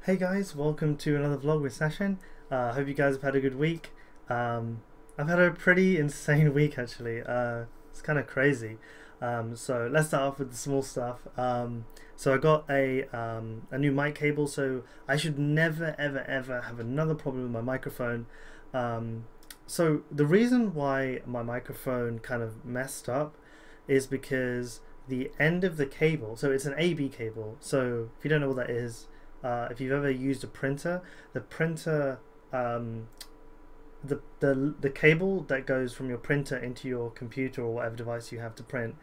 Hey guys, welcome to another vlog with Session. Hope you guys have had a good week. I've had a pretty insane week actually. It's kind of crazy. So let's start off with the small stuff. So I got a new mic cable, so I should never ever have another problem with my microphone. So the reason why my microphone kind of messed up is because the end of the cable, so it's an AB cable. So if you don't know what that is, if you've ever used a printer, the printer, the cable that goes from your printer into your computer or whatever device you have to print,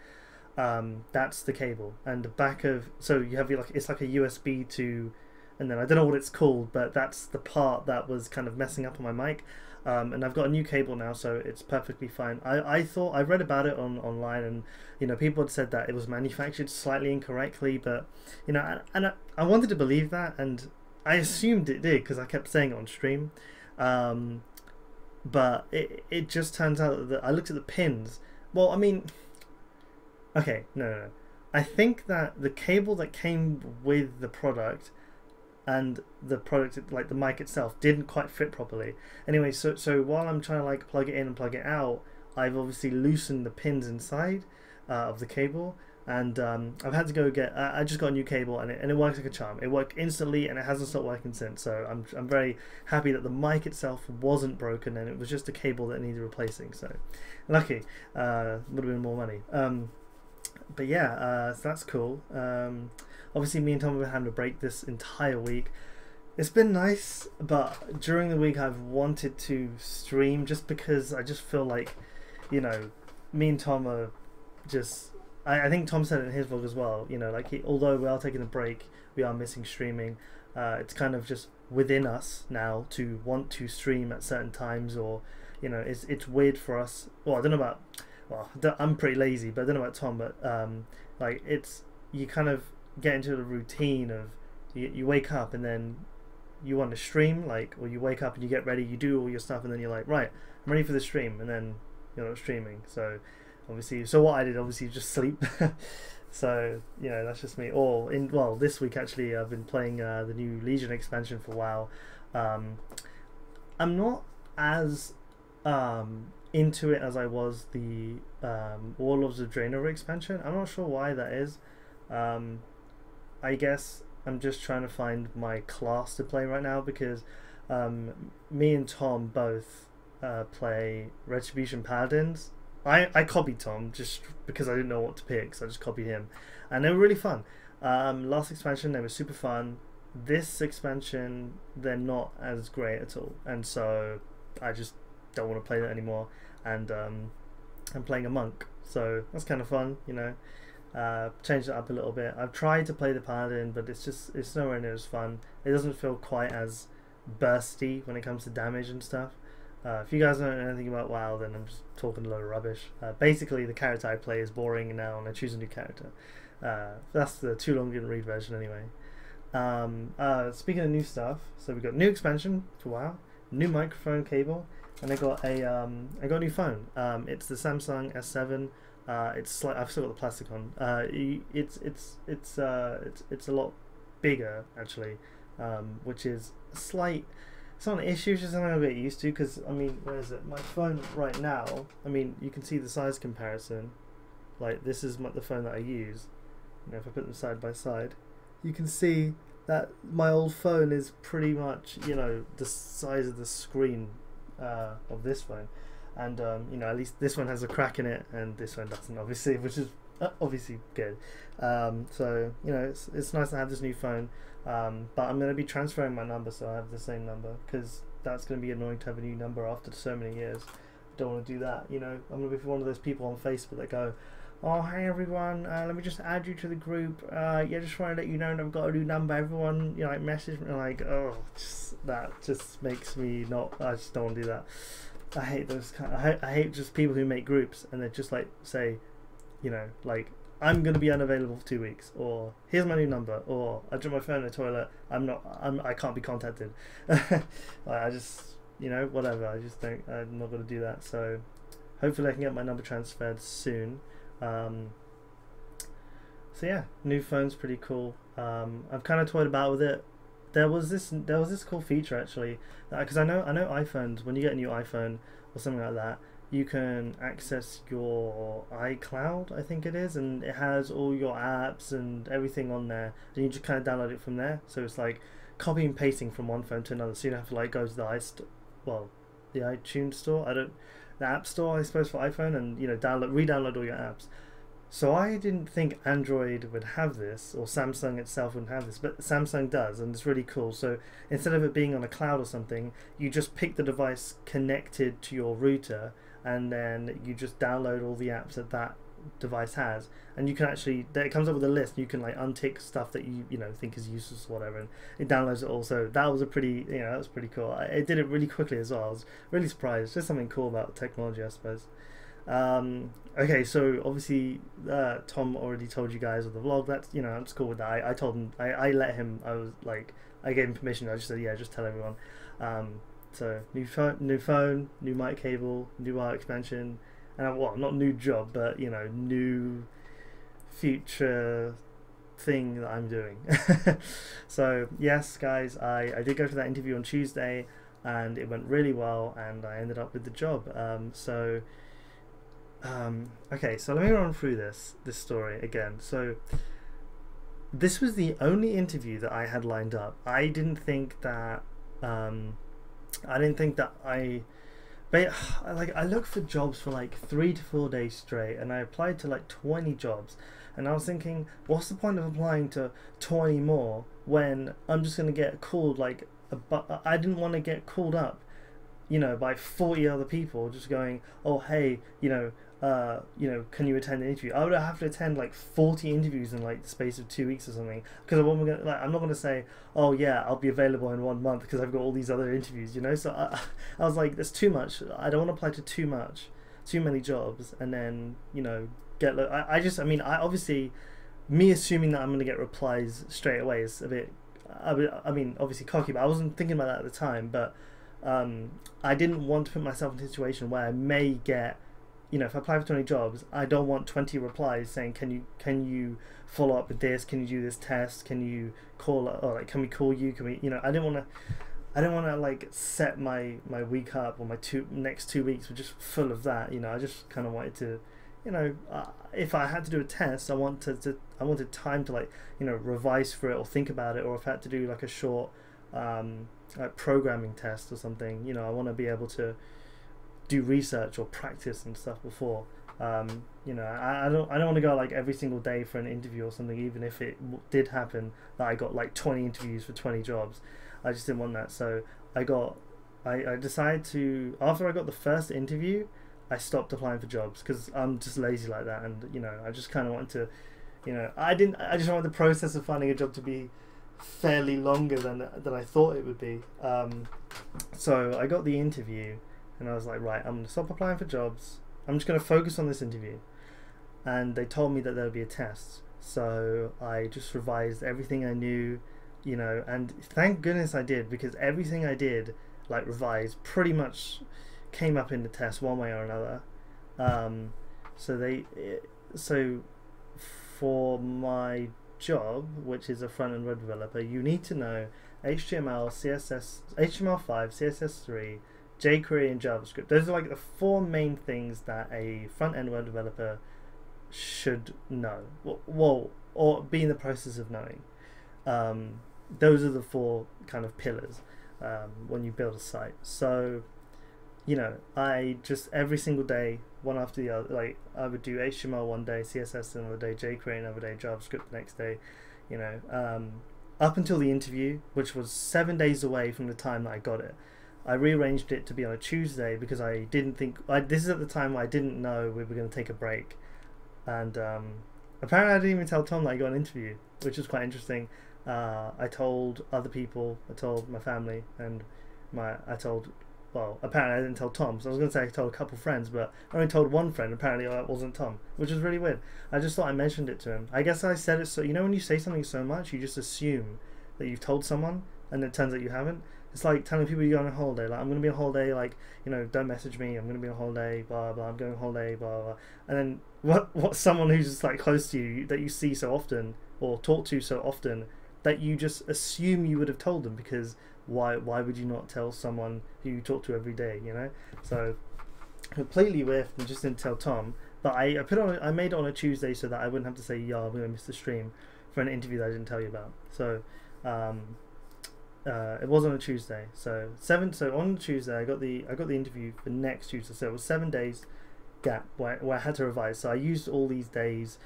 that's the cable. And the back of, so you have it's like a USB to, and then I don't know what it's called, but that's the part that was kind of messing up on my mic. And I've got a new cable now, so it's perfectly fine. I thought, I read about it online, and people had said that it was manufactured slightly incorrectly, but I wanted to believe that, and I assumed it did because I kept saying it on stream. But it just turns out that I looked at the pins. Well, I mean, okay, no. I think that the cable that came with the product and the product, like the mic itself, didn't quite fit properly. Anyway, so while I'm trying to like plug it in and plug it out, I've obviously loosened the pins inside of the cable, and I've had to go get. I just got a new cable, and it works like a charm. It worked instantly, and it hasn't stopped working since. So I'm very happy that the mic itself wasn't broken, and it was just a cable that needed replacing. So lucky, would have been more money. But yeah, so that's cool. Obviously, me and Tom have been having a break this entire week. It's been nice, but during the week I've wanted to stream just because I just feel like, me and Tom are just. I think Tom said it in his vlog as well. Like although we are taking a break, we are missing streaming. It's kind of just within us now to want to stream at certain times, or it's weird for us. Well, I don't know about. Well, I'm pretty lazy, but I don't know about Tom. But like you kind of get into the routine of you wake up and then you want to stream, or you wake up and you get ready, you do all your stuff, and then you're like, right, I'm ready for the stream, and then you're not streaming. So obviously, what I did obviously just sleep. So that's just me. Or this week actually I've been playing the new Legion expansion for WoW. I'm not as into it as I was the Warlords of Draenor expansion. I'm not sure why that is. I guess I'm just trying to find my class to play right now, because me and Tom both play Retribution Paladins. I copied Tom just because I didn't know what to pick, so I just copied him, and they were really fun. Last expansion they were super fun. This expansion they're not as great at all, and so I just don't want to play that anymore. And I'm playing a monk, so that's kind of fun. Changed it up a little bit. I've tried to play the paladin, but it's nowhere near as fun. It doesn't feel quite as bursty when it comes to damage and stuff. If you guys don't know anything about WoW, then I'm just talking a load of rubbish. Basically, the character I play is boring now, and I choose a new character. That's the too long didn't read version anyway. Speaking of new stuff, so we got new expansion for WoW, new microphone cable, and I got a new phone. It's the Samsung S7. It's like I've still got the plastic on. It's a lot bigger actually, which is a slight. It's not an issue. It's just something I'll get used to, because I mean, where is it? My phone right now. I mean, you can see the size comparison. Like this is the phone that I use. If I put them side by side, you can see that my old phone is pretty much the size of the screen of this phone. And at least this one has a crack in it, and this one doesn't, obviously, which is obviously good. So it's nice to have this new phone, but I'm going to be transferring my number, so I have the same number, because that's going to be annoying to have a new number after so many years. Don't want to do that. I'm going to be one of those people on Facebook that go, oh hey everyone, let me just add you to the group. Yeah, just want to let you know that I've got a new number. Everyone, message me, like, oh, that just makes me not. I just don't want to do that. I hate those I hate just people who make groups and they just like say, like, I'm gonna be unavailable for 2 weeks, or here's my new number, or I dropped my phone in the toilet. I can't be contacted. Like, I just whatever. I just don't. I'm not gonna do that. So hopefully I can get my number transferred soon. So yeah, new phone's pretty cool. I've kind of toyed about with it. there was this cool feature actually, because I know iPhones, when you get a new iPhone or something like that, you can access your iCloud, I think it is, and it has all your apps and everything on there, and you just kind of download it from there. So it's like copy and pasting from one phone to another. So you don't have to like go to the iTunes store. The App Store, I suppose, for iPhone, and re-download all your apps. So I didn't think Android would have this, or Samsung itself wouldn't have this, but Samsung does, and it's really cool. So instead of it being on a cloud or something, you just pick the device connected to your router, and then you just download all the apps that that device has, and you can actually, it comes up with a list. You can like untick stuff that you think is useless or whatever, and it downloads it all. So that was that was pretty cool. It did it really quickly as well. I was really surprised. Just something cool about technology, I suppose. Okay, so obviously Tom already told you guys of the vlog. That's, I'm just cool with that. I told him, I let him, I gave him permission. I just said, yeah, just tell everyone. So new phone, new mic cable, new wire expansion, and not new job, but new future thing that I'm doing. So yes, guys, I did go to that interview on Tuesday, and it went really well, and I ended up with the job. Okay, so let me run through this story again. So this was the only interview that I had lined up. I didn't think that I looked for jobs for like 3 to 4 days straight, and I applied to like 20 jobs, and I was thinking, what's the point of applying to 20 more when I'm just gonna get called I didn't want to get called up by 40 other people just going, oh hey, can you attend an interview? I would have to attend like 40 interviews in like the space of 2 weeks or something, because I'm not gonna say, oh yeah, I'll be available in 1 month because I've got all these other interviews, So I was like, that's too much. I don't want to apply to too many jobs, and then get. I obviously, me assuming that I'm gonna get replies straight away is a bit. Obviously cocky, but I wasn't thinking about that at the time. But I didn't want to put myself in a situation where I may get, if I apply for 20 jobs, I don't want 20 replies saying, can you follow up with this? Can you do this test? Can you call, or like, can we call you? Can we, I didn't want to like set my week up, or my next 2 weeks were just full of that. I just kind of wanted to, if I had to do a test, I wanted time to revise for it or think about it, or if I had to do like a short like programming test or something, I want to be able to do research or practice and stuff before. I don't want to go like every single day for an interview or something, even if it did happen that I got like 20 interviews for 20 jobs. I just didn't want that. So I decided to, after I got the first interview, I stopped applying for jobs, because I'm just lazy like that, and I just kind of wanted to, I just wanted the process of finding a job to be fairly longer than I thought it would be. So I got the interview, and I was like, right, I'm gonna stop applying for jobs. I'm just gonna focus on this interview. And they told me that there would be a test, so I just revised everything I knew, and thank goodness I did, because everything I did, like revise, pretty much came up in the test one way or another. So for my job, which is a front-end web developer, you need to know HTML, CSS, HTML5, CSS3, jQuery, and JavaScript. Those are like the 4 main things that a front-end web developer should know, or be in the process of knowing. Those are the 4 kind of pillars when you build a site. So I just every single day, one after the other, like I would do HTML one day, CSS another day, jQuery another day, JavaScript the next day, up until the interview, which was 7 days away from the time that I got it. I rearranged it to be on a Tuesday because I didn't think, this is at the time I didn't know we were going to take a break, and apparently I didn't even tell Tom that I got an interview, which was quite interesting. I told other people, I told my family, and apparently I didn't tell Tom, so I was going to say I told a couple friends, but I only told one friend. Apparently that wasn't Tom, which is really weird. I just thought I mentioned it to him. I guess I said it so, when you say something so much, you just assume that you've told someone, and it turns out you haven't. It's like telling people you're going on holiday, like, I'm going to be on holiday, like, don't message me, I'm going to be on holiday, blah, blah, I'm going on holiday, blah, blah. And then what someone who's just like close to you, that you see so often, or talk to so often, that you just assume you would have told them, because why would you not tell someone who you talk to every day, you know? So completely whiffed and just didn't tell Tom. But I made it on a Tuesday so that I wouldn't have to say, yeah, I'm gonna miss the stream for an interview that I didn't tell you about. So it was on a Tuesday. So on Tuesday I got the interview for next Tuesday. So it was 7 days gap where I had to revise. So I used all these days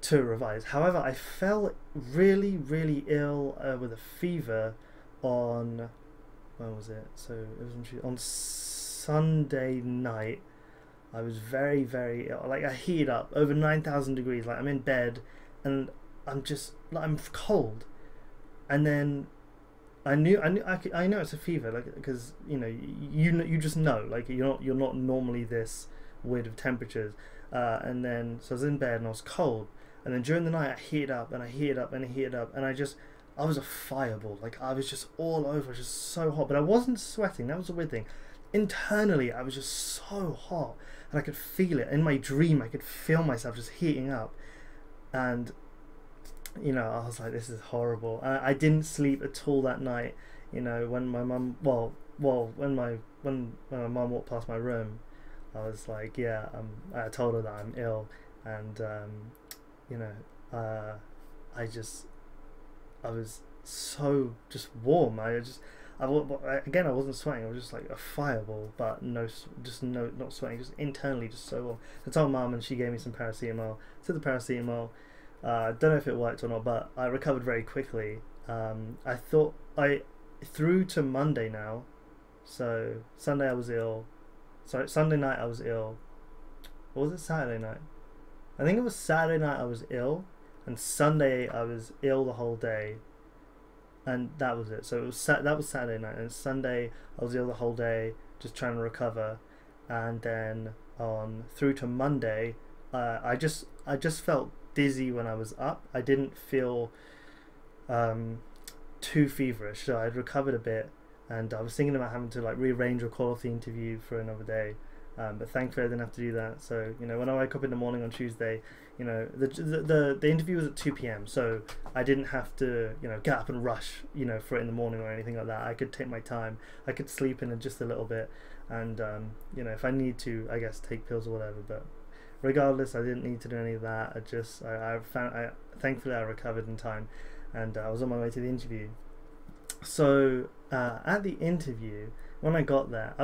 to revise. However, I fell really, really ill with a fever on, when was it? So it was on Sunday night. I was very, very ill. Like, I heated up over 9,000 degrees. Like, I'm in bed and I'm cold. And then I know it's a fever, like, because you just know, like, you're not normally this weird of temperatures. And then so I was in bed and I was cold. And then during the night I heated up and I heated up and I heated up, and I was a fireball. Like, I was just all over, just so hot. But I wasn't sweating. That was the weird thing. Internally, I was just so hot, and I could feel it in my dream. I could feel myself just heating up, and I was like, this is horrible. I didn't sleep at all that night. When my mum, when my mum walked past my room, I was like, yeah, I told her that I'm ill, and I was so just warm. I wasn't sweating. I was just like a fireball, but not sweating. Just internally, just so warm. I told Mum, and she gave me some paracetamol. Took the paracetamol. Don't know if it worked or not, but I recovered very quickly. Through to Monday now. So Sunday I was ill. Sorry, Sunday night I was ill. Or was it Saturday night? I think it was Saturday night I was ill, and Sunday I was ill the whole day, and that was it. So that was Saturday night, and Sunday I was ill the whole day, just trying to recover, and then through to Monday, I just felt dizzy when I was up. I didn't feel too feverish, so I'd recovered a bit, and I was thinking about having to like rearrange or call off the interview for another day. But thankfully I didn't have to do that. So when I woke up in the morning on Tuesday, the interview was at 2 p.m. so I didn't have to get up and rush for it in the morning or anything like that. I could take my time. I could sleep in just a little bit, and if I need to, I guess, take pills or whatever. But regardless, I didn't need to do any of that. Thankfully I recovered in time, and I was on my way to the interview. So at the interview, when I got there,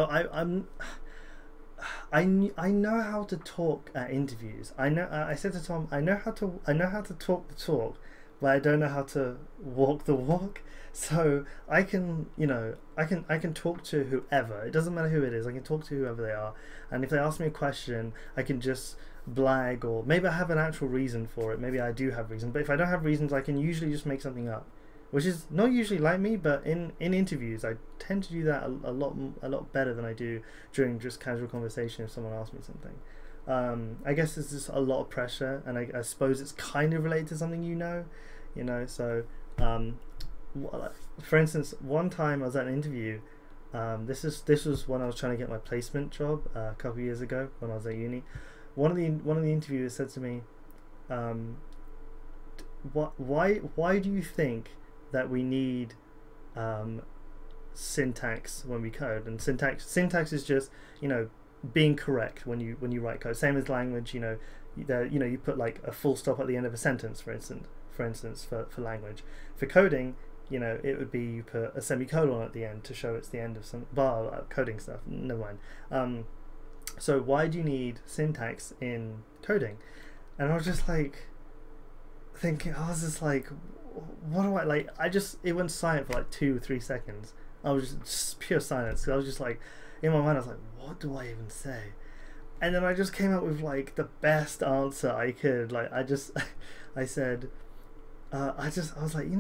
I know how to talk at interviews. I said to Tom, I know how to talk the talk, but I don't know how to walk the walk. So I can talk to whoever. It doesn't matter who it is. I can talk to whoever they are, and if they ask me a question, I can just blag, or maybe I have an actual reason for it. Maybe I do have reason, but if I don't have reasons, I can usually just make something up, which is not usually like me, but in interviews I tend to do that a lot better than I do during just casual conversation if someone asks me something. I guess it's just a lot of pressure, and I suppose it's kind of related to something so for instance, one time I was at an interview, this was when I was trying to get my placement job a couple of years ago when I was at uni. One of the interviewers said to me, why do you think that we need syntax when we code? And syntax is just being correct when you write code. Same as language. You put like a full stop at the end of a sentence, for instance for language. For coding, it would be you put a semicolon at the end to show it's the end of some coding stuff. Never mind. So why do you need syntax in coding? And I was just like thinking, I was just like, what do I like? It went silent for like 2 or 3 seconds. I was just pure silence. I was just like, in my mind I was like, what do I even say? And then I just came up with like the best answer I could. Like I said, I was like,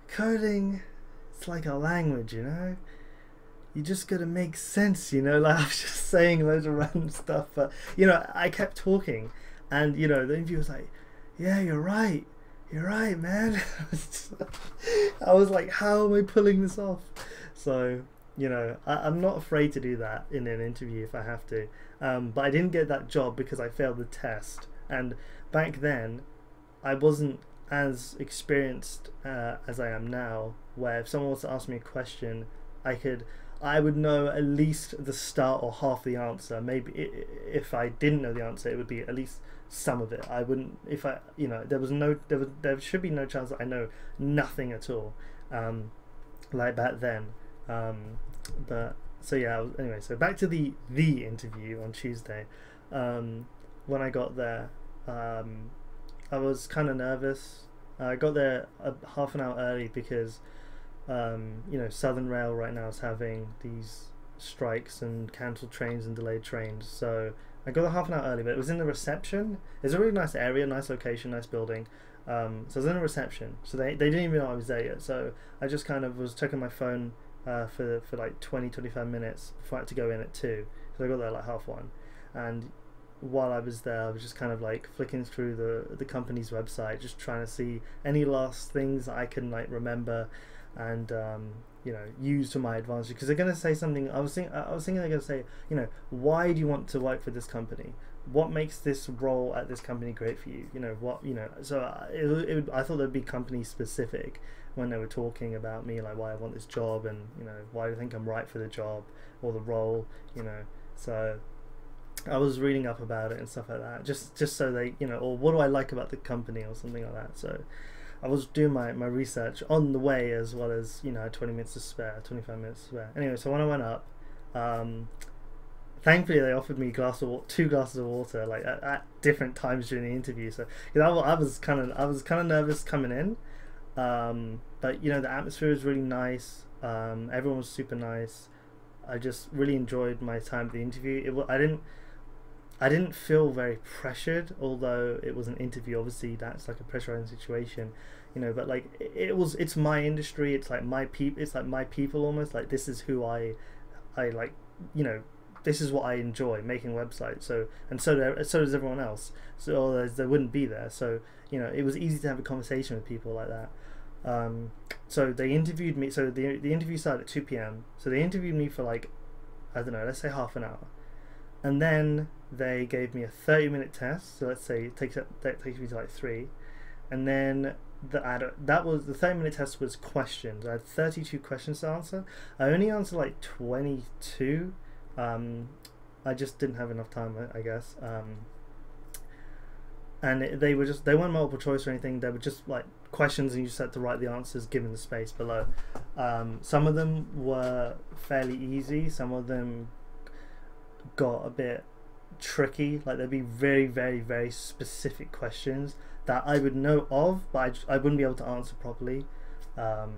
coding, it's like a language, you just gotta make sense, like I was just saying loads of random stuff, but I kept talking, and the interviewer was like, yeah, you're right, man. I was like, how am I pulling this off? So I'm not afraid to do that in an interview if I have to, but I didn't get that job because I failed the test. And back then I wasn't as experienced as I am now, where if someone was to ask me a question, I would know at least the start or half the answer. Maybe if I didn't know the answer, it would be at least some of it. I wouldn't, if I, there should be no chance that I know nothing at all, like back then. But so yeah, anyway, so back to the interview on Tuesday. When I got there, I was kind of nervous. I got there half an hour early because Southern Rail right now is having these strikes and cancelled trains and delayed trains. So I got there half an hour early, but it was in the reception. It's a really nice area, nice location, nice building. So I was in the reception. So they didn't even know I was there yet. So I just kind of was checking my phone for like 20-25 minutes before I had to go in at 2. So I got there like 1:30. And while I was there, I was just kind of like flicking through the company's website, just trying to see any last things that I can like remember and use to my advantage, because they're going to say something. I was thinking they're going to say, why do you want to work for this company? What makes this role at this company great for you? So I thought they'd be company specific when they were talking about me, like why I want this job and why I think I'm right for the job or the role. So I was reading up about it and stuff like that, just so they, or what do I like about the company or something like that. So I was doing my research on the way, as well as 20 minutes to spare, 25 minutes to spare. Anyway, so when I went up, thankfully they offered me 2 glasses of water, like at different times during the interview. So I was kind of nervous coming in, but the atmosphere was really nice. Everyone was super nice. I just really enjoyed my time at the interview. I didn't feel very pressured, although it was an interview. Obviously, that's like a pressurizing situation, But like it's my industry. It's like my people almost. Like this is who I like. This is what I enjoy, making websites. So does everyone else. So otherwise they wouldn't be there. So it was easy to have a conversation with people like that. So they interviewed me. So the interview started at 2 p.m. So they interviewed me for like, I don't know, let's say half an hour. And then they gave me a 30-minute test. So let's say that takes me to like 3. And then the 30-minute test was questions. I had 32 questions to answer. I only answered like 22. I just didn't have enough time, I guess. And they weren't multiple choice or anything. They were just like questions, and you just had to write the answers given the space below. Some of them were fairly easy. Some of them got a bit tricky. Like there'd be very, very, very specific questions that I would know of, but I wouldn't be able to answer properly. So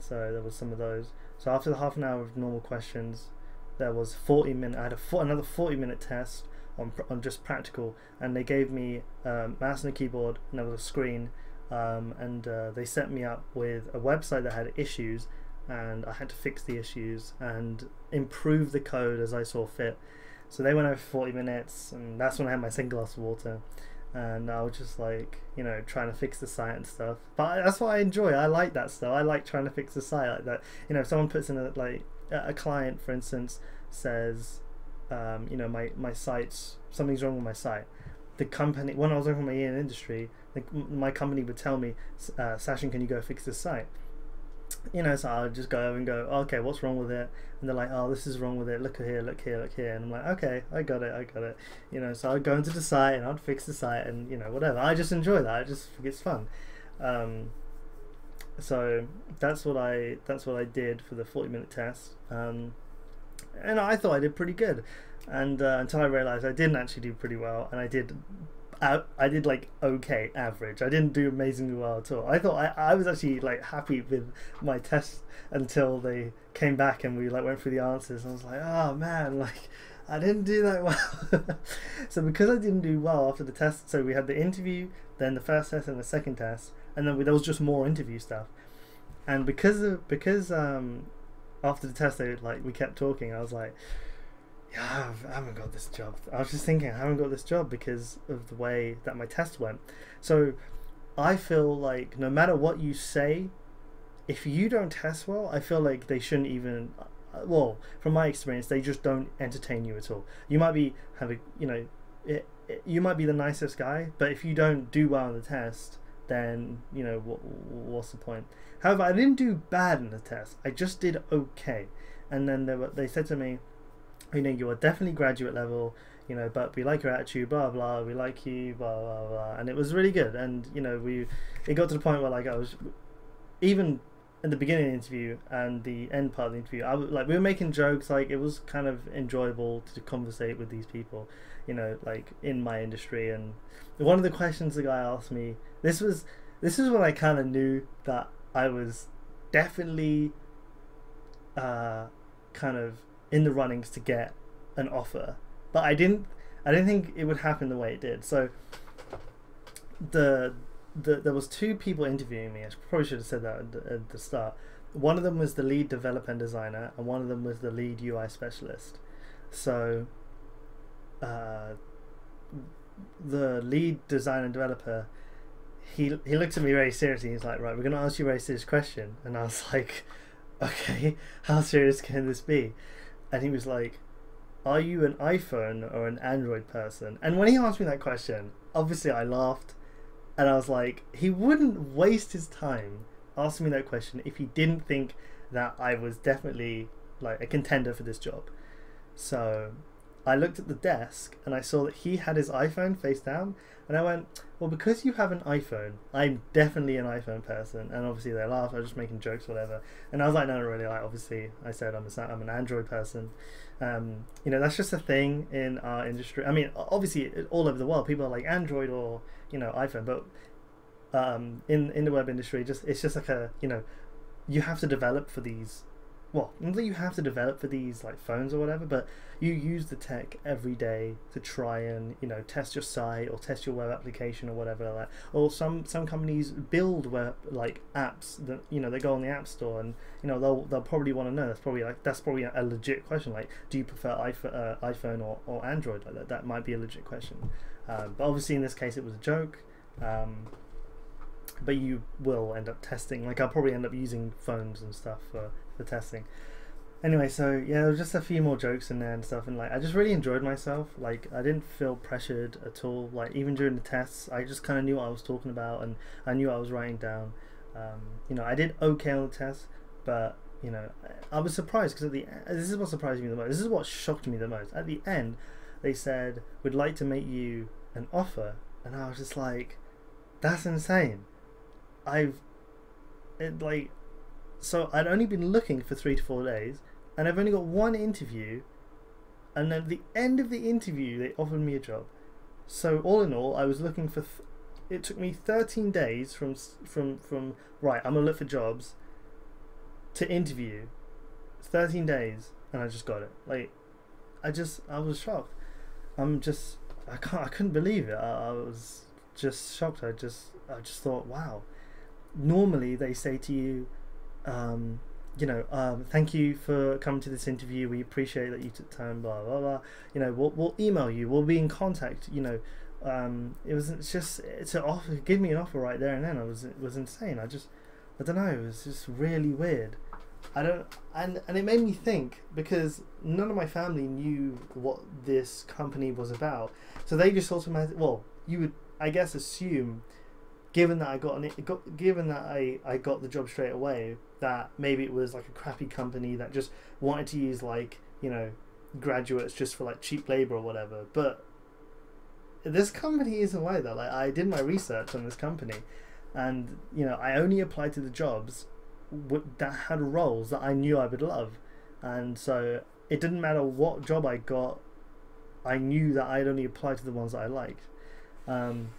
there was some of those. So after the half an hour of normal questions, there was 40 minutes. I had another 40-minute test on just practical, and they gave me a mouse and a keyboard, and there was a screen, and they set me up with a website that had issues, and I had to fix the issues and improve the code as I saw fit. So they went over 40 minutes, and that's when I had my second glass of water, and I was just like, trying to fix the site and stuff. But that's what I enjoy. I like that stuff. I like trying to fix the site like that. If someone puts in a client, for instance, says, my site's, something's wrong with my site. The company, when I was working for my industry, my company would tell me, Sashin, can you go fix this site? So I'll just go over and go, okay, what's wrong with it? And they're like, oh, this is wrong with it, look here, look here, look here. And I'm like, okay, I got it. So I'd go into the site and I'd fix the site, and whatever. I just enjoy that. I just think it's fun. So that's what I did for the 40-minute test. And I thought I did pretty good, and until I realized I didn't actually do pretty well, and I did like okay, average. I didn't do amazingly well at all. I thought I was actually like happy with my test until they came back and we like went through the answers, and I was like, oh man, like I didn't do that well. So because I didn't do well after the test, so we had the interview, then the first test and the second test, and then there was just more interview stuff. And because after the test we kept talking, I was like, yeah, I haven't got this job. I was just thinking, I haven't got this job because of the way that my test went. So I feel like no matter what you say, if you don't test well, I feel like they shouldn't even, well, from my experience, they just don't entertain you at all. You might be you might be the nicest guy, but if you don't do well on the test, then what's the point? However, I didn't do bad in the test. I just did okay. And then they said to me, you are definitely graduate level, but we like your attitude, blah blah, we like you, blah blah blah, and it was really good. And it got to the point where like I was, even in the beginning of the interview and the end part of the interview, we were making jokes. Like, it was kind of enjoyable to conversate with these people, like in my industry. And one of the questions the guy asked me, this is when I kind of knew that I was definitely kind of in the runnings to get an offer, but I didn't think it would happen the way it did. So there was two people interviewing me. I probably should have said that at the start. One of them was the lead developer and designer, and one of them was the lead UI specialist. So the lead designer and developer, he looked at me very seriously. He's like, right, we're going to ask you a very serious question. And I was like, okay, how serious can this be? And he was like, are you an iPhone or an Android person? And when he asked me that question, obviously I laughed. And I was like, he wouldn't waste his time asking me that question if he didn't think that I was definitely like a contender for this job. So I looked at the desk and I saw that he had his iPhone face down, and I went, well, because you have an iPhone, I'm definitely an iPhone person. And obviously they laughed. I was just making jokes, whatever. And I was like, no, really, like, obviously I said I'm an Android person. That's just a thing in our industry. I mean, obviously all over the world people are like Android or iPhone, but in the web industry, it's just like you have to develop for these. Well, not that you have to develop for these like phones or whatever, but you use the tech every day to try and test your site or test your web application or whatever like that. Or some companies build web like apps that they go on the App Store, and they'll probably want to know. That's probably a legit question. Like, do you prefer iPhone or Android? Like that might be a legit question. But obviously in this case it was a joke. But you will end up testing. Like, I'll probably end up using phones and stuff for testing. Anyway, so yeah, there was just a few more jokes in there and stuff, and like I just really enjoyed myself. Like, I didn't feel pressured at all. Like, even during the tests, I just kind of knew what I was talking about, and I knew what I was writing down. I did okay on the test, but I was surprised because this is what surprised me the most. This is what shocked me the most. At the end, they said, we'd like to make you an offer, and I was just like, that's insane. So I'd only been looking for 3 to 4 days, and I've only got one interview, and then at the end of the interview they offered me a job. So all in all, I was looking for it took me 13 days from right, I'm gonna look for jobs, to interview. 13 days, and I just got it. Like, I was shocked. I couldn't believe it. I was just shocked. I just thought, wow. Normally they say to you, thank you for coming to this interview. We appreciate that you took time. Blah blah blah. We'll email you. We'll be in contact. It's an offer. Give me an offer right there and then. It was insane. I don't know. It was just really weird. And it made me think, because none of my family knew what this company was about, so they just automatically. Well, you would, I guess, assume, given that I got the job straight away, that maybe it was like a crappy company that just wanted to use graduates just for like cheap labor or whatever. But this company isn't like that. Like, I did my research on this company, and I only applied to the jobs that had roles that I knew I would love, and so it didn't matter what job I got. I knew that I'd only apply to the ones that I liked. I'm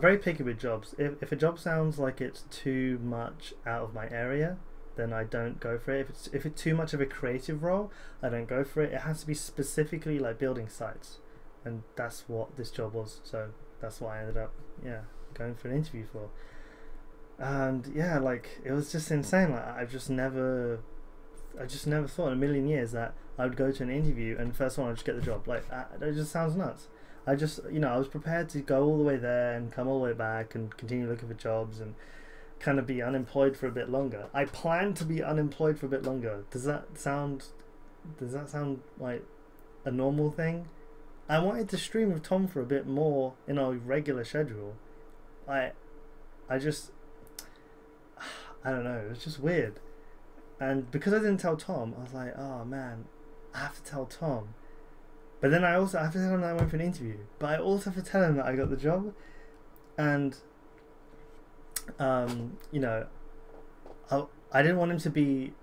very picky with jobs. If a job sounds like it's too much out of my area, then I don't go for it. If it's too much of a creative role, I don't go for it. It has to be specifically like building sites, and that's what this job was. So that's what I ended up going for an interview for. And yeah, like, it was just insane. Like, I just never thought in a million years that I would go to an interview and first one I'd just get the job. Like, that just sounds nuts. I was prepared to go all the way there and come all the way back and continue looking for jobs and kind of be unemployed for a bit longer. I planned to be unemployed for a bit longer. Does that sound like a normal thing? I wanted to stream with Tom for a bit more in our regular schedule. I just, I don't know, it was just weird. And because I didn't tell Tom, I was like, oh man, I have to tell Tom. But then I also have to tell him that I went for an interview. But I also have to tell him that I got the job. And, you know, I didn't want him to be...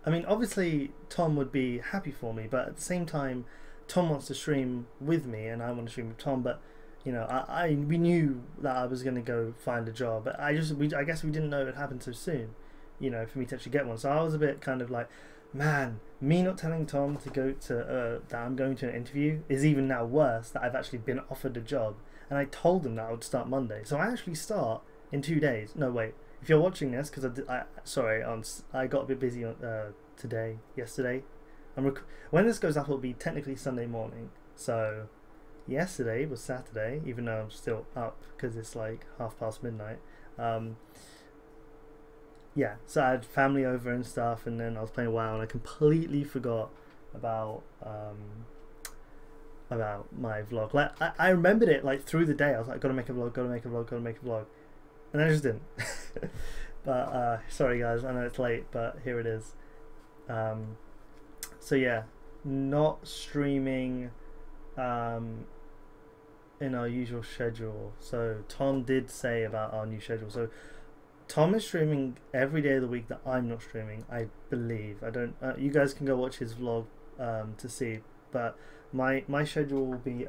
I mean, obviously, Tom would be happy for me. But at the same time, Tom wants to stream with me and I want to stream with Tom. But, you know, we knew that I was going to go find a job. But I guess we didn't know it would happen so soon, you know, for me to actually get one. So I was a bit kind of like, man, me not telling Tom to go to that I'm going to an interview is even now worse that I've actually been offered a job. And I told him that I would start Monday. So I actually start in 2 days. No, wait. If you're watching this, because I got a bit busy yesterday. When this goes up, it'll be technically Sunday morning. So yesterday was Saturday, even though I'm still up because it's like midnight. Yeah, so I had family over and stuff, and then I was playing WoW, and I completely forgot about my vlog. Like I remembered it like through the day. I was like, gotta make a vlog, and I just didn't. But sorry guys, I know it's late, but here it is. So yeah, not streaming in our usual schedule. So Tom did say about our new schedule. So Tom is streaming every day of the week that I'm not streaming, I believe. I don't. You guys can go watch his vlog to see. But my schedule will be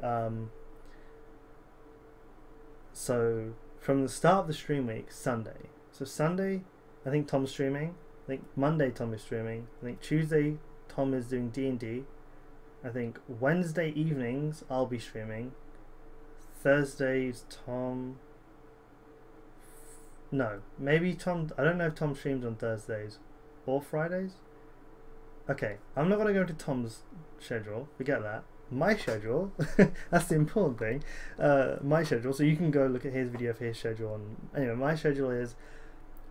so from the start of the stream week, Sunday. So Sunday, I think Tom's streaming. I think Monday Tom is streaming. I think Tuesday Tom is doing D&D. I think Wednesday evenings I'll be streaming. Thursdays Tom. No, maybe Tom. I don't know if Tom streams on Thursdays or Fridays. Okay, I'm not going to go into Tom's schedule. Forget that. My schedule. That's the important thing. My schedule. So you can go look at his video for his schedule. And anyway, my schedule is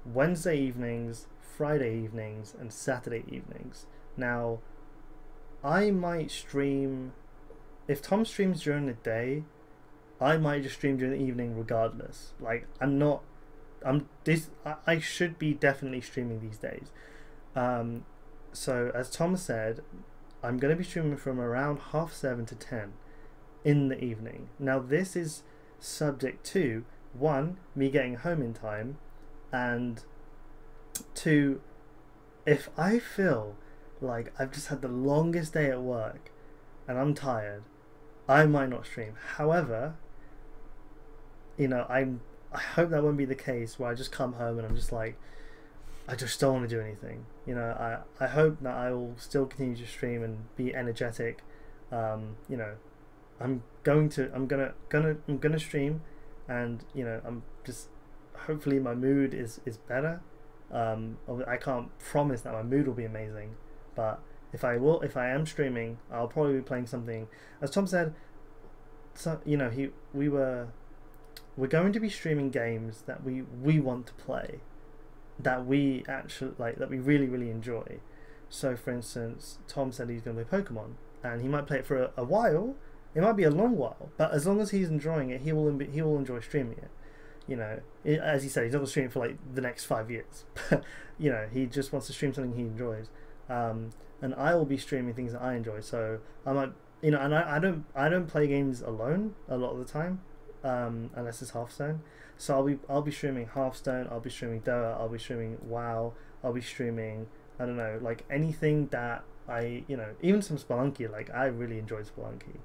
Wednesday evenings, Friday evenings, and Saturday evenings. Now, I might stream. If Tom streams during the day, I might just stream during the evening regardless. Like I should be definitely streaming these days. So as Tom said, I'm going to be streaming from around 7:30 to 10 in the evening. Now this is subject to 1, me getting home in time, and 2, if I feel like I've just had the longest day at work and I'm tired, I might not stream. However, you know, I hope that won't be the case where I just come home and I'm just like, I just don't want to do anything. You know, I hope that I will still continue to stream and be energetic. You know, I'm gonna stream, and you know, I'm just hopefully my mood is better. I can't promise that my mood will be amazing, but if I am streaming, I'll probably be playing something. As Tom said, so you know, we're going to be streaming games that we want to play, that we actually like, that we really enjoy. So for instance, Tom said he's going to play Pokemon, and he might play it for a while. It might be a long while, but as long as he's enjoying it, he will enjoy streaming it. You know, as he said, he's not going to stream for like the next 5 years. You know, he just wants to stream something he enjoys. And I will be streaming things that I enjoy. So I might, you know, and I don't play games alone a lot of the time, unless it's Hearthstone. So I'll be streaming Hearthstone. I'll be streaming Dota. I'll be streaming WoW. I'll be streaming, I don't know, like anything that you know, even some Spelunky. Like I really enjoy Spelunky.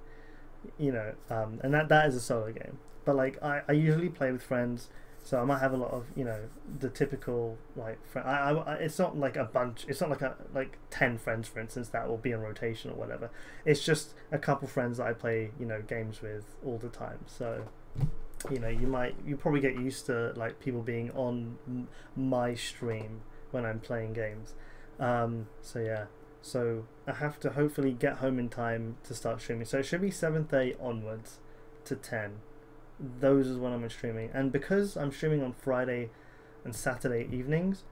You know, and that is a solo game. But like I usually play with friends, so I might have a lot of, you know, the typical like it's not like a bunch. It's not like 10 friends, for instance, that will be on rotation or whatever. It's just a couple friends that I play, you know, games with all the time. So, you know, you probably get used to like people being on my stream when I'm playing games. So yeah. So I have to hopefully get home in time to start streaming. So it should be 7:30 onwards to 10. Those is when I'm streaming. And because I'm streaming on Friday and Saturday evenings,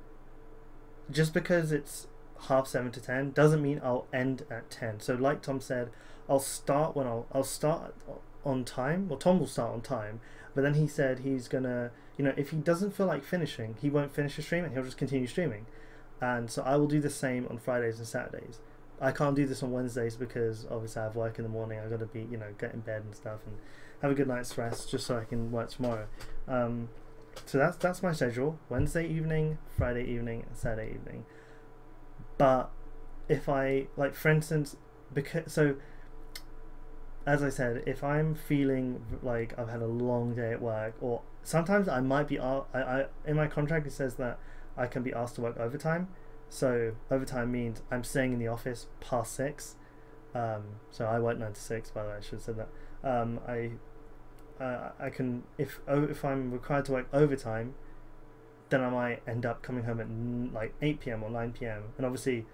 just because it's 7:30 to 10 doesn't mean I'll end at 10. So like Tom said, I'll start on time. Well, Tom will start on time, but then he said he's gonna if he doesn't feel like finishing, he won't finish the stream and he'll just continue streaming. And so I will do the same on Fridays and Saturdays. I can't do this on Wednesdays because obviously I have work in the morning. I've got to be, get in bed and stuff and have a good night's rest just so I can work tomorrow. So that's my schedule: Wednesday evening, Friday evening, and Saturday evening. But if I, like, for instance, as I said, if I'm feeling like I've had a long day at work, or sometimes I might be, I in my contract it says that I can be asked to work overtime. So overtime means I'm staying in the office past 6. So I work 9 to 6, by the way, I should have said that. I can, if I'm required to work overtime, then I might end up coming home at like 8 p.m. or 9 p.m. And obviously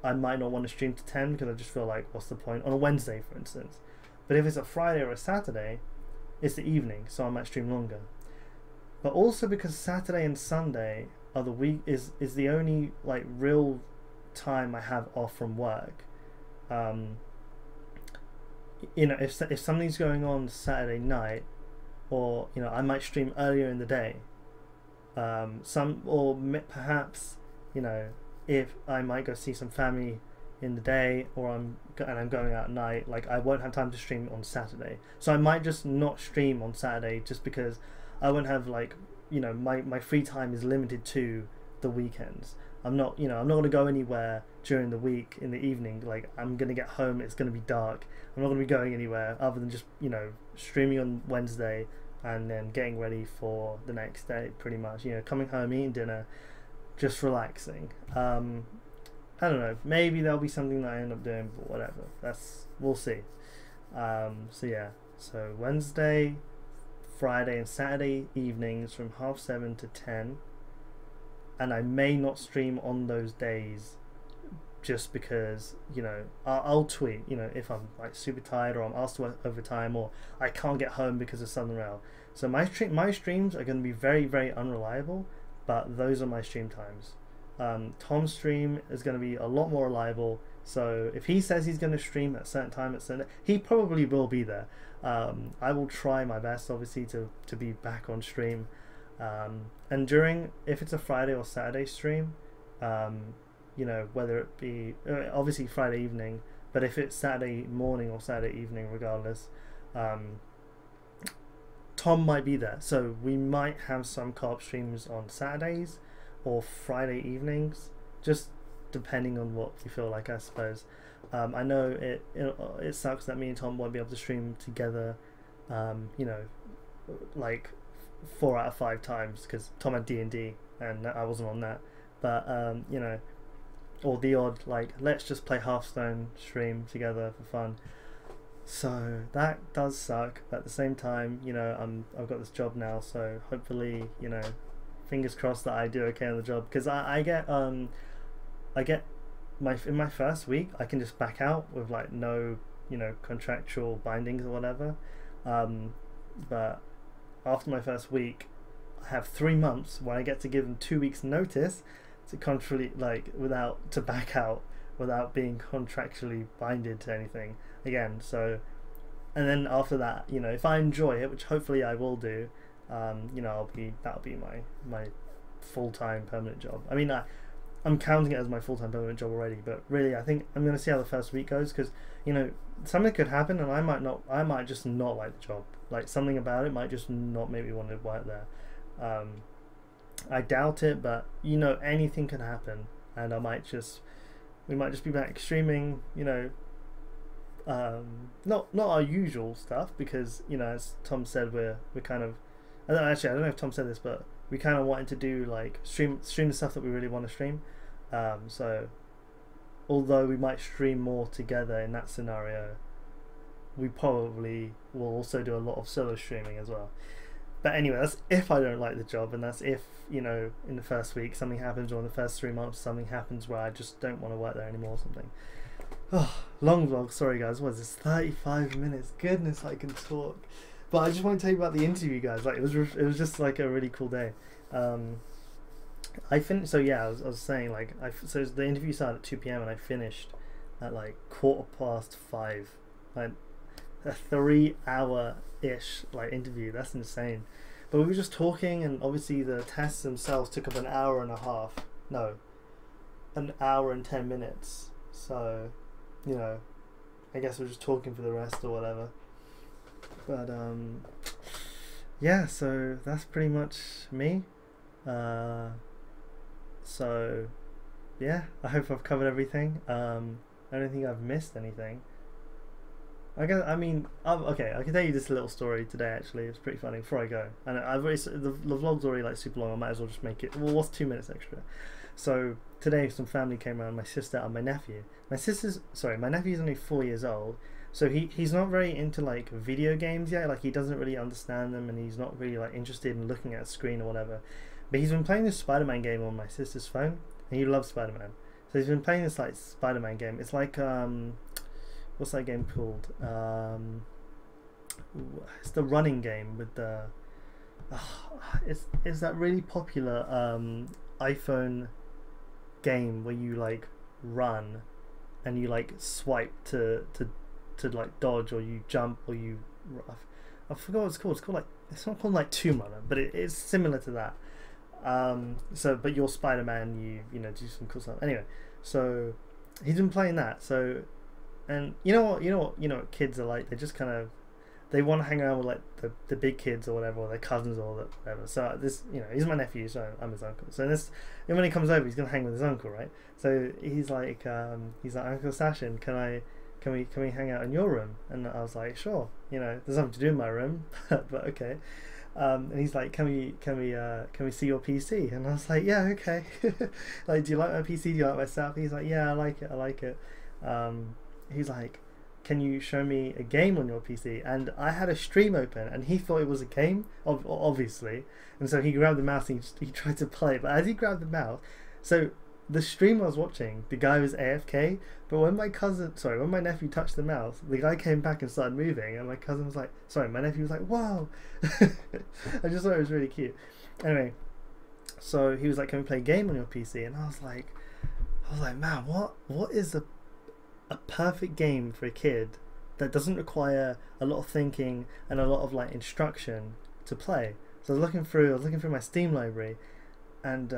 I might not want to stream to 10 because I just feel like, what's the point on a Wednesday, for instance. But if it's a Friday or a Saturday, it's the evening, so I might stream longer. But also because Saturday and Sunday are the week is the only like real time I have off from work. If something's going on Saturday night, or I might stream earlier in the day. Perhaps if I might go see some family in the day, or I'm going out at night, like I won't have time to stream on Saturday, so I might just not stream on Saturday just because I won't have my free time is limited to the weekends. I'm not going to go anywhere during the week in the evening. Like, I'm going to get home, it's going to be dark. I'm not going to be going anywhere other than just streaming on Wednesday and then getting ready for the next day, pretty much. Coming home, eating dinner, just relaxing. I don't know, maybe there'll be something that I end up doing, but whatever, we'll see. So Wednesday, Friday and Saturday evenings from 7:30 to 10, and I may not stream on those days just because I'll tweet if I'm like super tired, or I'm asked to work overtime, or I can't get home because of Southern Rail. So my streams are going to be very, very unreliable, but those are my stream times. Tom's stream is going to be a lot more reliable, so if he says he's going to stream at a certain time at certain, he probably will be there. I will try my best, obviously, to be back on stream, and if it's a Friday or Saturday stream, whether it be obviously Friday evening, but if it's Saturday morning or Saturday evening, regardless, Tom might be there, so we might have some co-op streams on Saturdays or Friday evenings, just depending on what we feel like, I suppose. I know it sucks that me and Tom won't be able to stream together, like 4 out of 5 times, because Tom had D&D and I wasn't on that. But or the odd like, let's just play Hearthstone stream together for fun. So that does suck, but at the same time, I've got this job now, so hopefully, fingers crossed that I do okay on the job, because I get in my first week I can just back out with like no contractual bindings or whatever, but after my first week I have 3 months where I get to give them 2 weeks notice to to back out without being contractually binded to anything again. So, and then after that, if I enjoy it, which hopefully I will do, that'll be my full-time permanent job. I mean, I'm counting it as my full-time permanent job already, but really I think I'm going to see how the first week goes, because something could happen and I might just not like the job. Like, something about it might just not make me want to work there. I doubt it, but anything can happen, and we might just be back streaming, not our usual stuff, because as Tom said, we're kind of, I don't know if Tom said this, but we kind of wanted to do like stream the stuff that we really want to stream. So although we might stream more together in that scenario, we probably will also do a lot of solo streaming as well. But anyway, that's if I don't like the job, and that's if in the first week something happens, or in the first 3 months something happens where I just don't want to work there anymore or something. Oh, long vlog, sorry guys. What is this, 35 minutes? Goodness, I can talk. But I just want to tell you about the interview, guys. Like, it was just like a really cool day. I finished. So yeah, I was saying, like, so the interview started at 2 p.m. and I finished at like 5:15. Like a 3-hour ish like interview. That's insane. But we were just talking, and obviously the tests themselves took up an hour and a half. No, an hour and 10 minutes. So, you know, I guess we're just talking for the rest or whatever. But yeah, so that's pretty much me. So yeah, I hope I've covered everything. I don't think I've missed anything. Okay, I can tell you this little story today. Actually, it's pretty funny. Before I go, and I've already the vlog's already like super long. I might as well just make it. Well, what's 2 minutes extra? So today, some family came around. My sister and my nephew. My nephew's only 4 years old, so he's not very into like video games yet. Like he doesn't really understand them, and he's not really like interested in looking at a screen or whatever. But he's been playing this Spider-Man game on my sister's phone, and he loves Spider-Man. So he's been playing this like Spider-Man game. It's like what's that game called? It's the running game with the. It's that really popular iPhone game where you like run, and you like swipe to like dodge, or you jump, or you. I forgot what it's called. It's called like, it's not called like Tomb Runner, but it's similar to that. But you're Spider-Man. You know, do some cool stuff. Anyway, so he's been playing that. So. And you know what kids are like. They just kind of, they want to hang around with like the big kids or whatever, or their cousins or whatever. So this, he's my nephew, so I'm his uncle. So and when he comes over, he's gonna hang with his uncle, right? So he's like Uncle Sashin, can we hang out in your room? And I was like, sure. There's nothing to do in my room, but okay. And he's like, can we see your PC? And I was like, yeah, okay. Like, do you like my PC? Do you like my stuff? He's like, yeah, I like it. He's like, can you show me a game on your PC? And I had a stream open, and he thought it was a game, obviously. And so he grabbed the mouse and he tried to play. But as he grabbed the mouse, so the stream I was watching, the guy was AFK. But when my nephew touched the mouse, the guy came back and started moving. And my nephew was like, wow. I just thought it was really cute. Anyway, so he was like, can we play a game on your PC? And I was like, man, what is a perfect game for a kid that doesn't require a lot of thinking and a lot of like instruction to play? So I was looking through my Steam library, and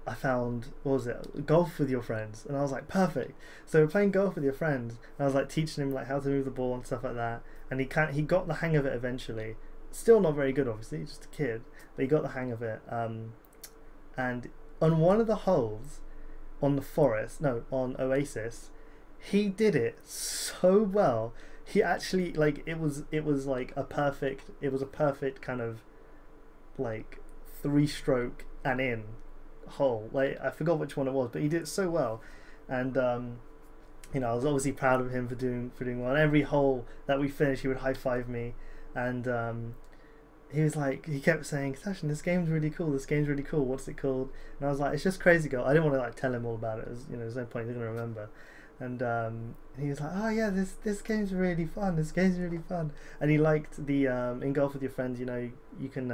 I found, what was it, Golf with Your Friends, and I was like, perfect. So we're playing golf with your friends, and I was like teaching him like how to move the ball and stuff like that, and he got the hang of it eventually. Still not very good, obviously, just a kid, but he got the hang of it. And on one of the holes on on Oasis, he did it so well. He actually, like, it was like a perfect kind of like 3-stroke and in hole. Like, I forgot which one it was, but he did it so well. And I was obviously proud of him for doing well. And every hole that we finished, he would high five me, and he kept saying, Sashin, this game's really cool, what's it called? And I was like, it's just Crazy Girl. I didn't want to like tell him all about it, there's no point, he's gonna remember. And he was like, oh yeah, this game's really fun, and he liked the in Golf with Your Friends, you can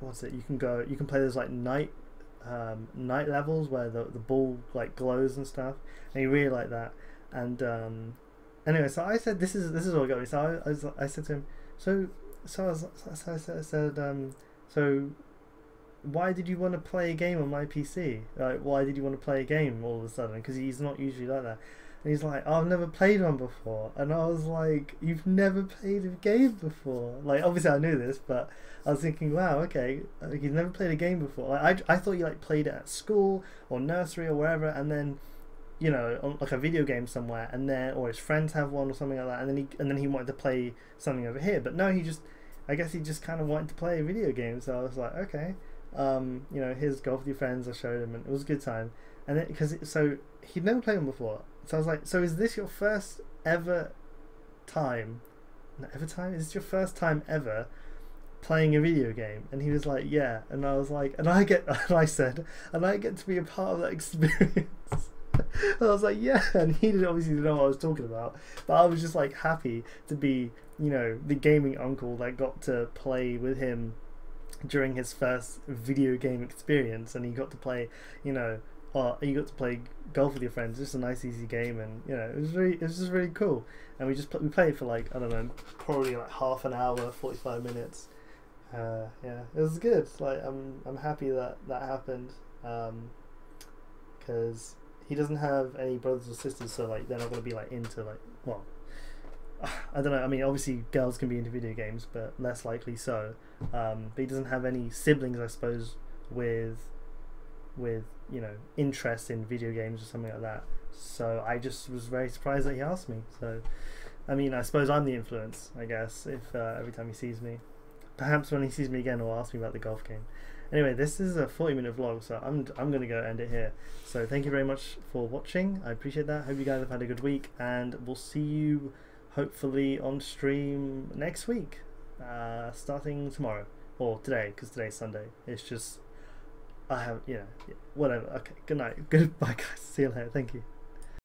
you can play those like night levels where the ball like glows and stuff, and he really liked that. And anyway, so I said, this is what got me. So I said to him, so why did you want to play a game on my PC? Like, why did you want to play a game all of a sudden? Because he's not usually like that. And he's like, oh, I've never played one before. And I was like, you've never played a game before? Like, obviously I knew this, but I was thinking, wow, okay, like, you've never played a game before. Like, I thought you like played it at school or nursery or wherever, and then on like a video game somewhere, and then, or his friends have one or something like that, and then he wanted to play something over here. But no, I guess he just kind of wanted to play a video game. So I was like, okay, here's Golf with Your Friends. I showed him, and it was a good time. And then so he'd never played one before, so I was like, so is this your first ever time? Is this your first time ever playing a video game? And he was like, yeah. And I was like, and I get to be a part of that experience. I was like, yeah. And he didn't obviously know what I was talking about, but I was just like happy to be the gaming uncle that got to play with him during his first video game experience. And he got to play you got to play golf with your friends. It's just a nice, easy game, and you know, it was just really cool. And we played for like, I don't know, probably like half an hour, 45 minutes. Yeah, it was good. Like I'm happy that that happened, because he doesn't have any brothers or sisters, so like they're not gonna be like into like, well, I don't know. I mean, obviously girls can be into video games, but less likely so. But he doesn't have any siblings, I suppose, with you know, interest in video games or something like that. So I just was very surprised that he asked me. So I mean, I suppose I'm the influence, I guess, if every time he sees me. Perhaps when he sees me again, he'll ask me about the golf game. Anyway, this is a 40-minute vlog, so I'm gonna go end it here. So thank you very much for watching. I appreciate that. Hope you guys have had a good week, and we'll see you hopefully on stream next week, starting tomorrow or today, because today's Sunday. It's just I have, you know, whatever. Okay, good night, goodbye guys, see you later. Thank you.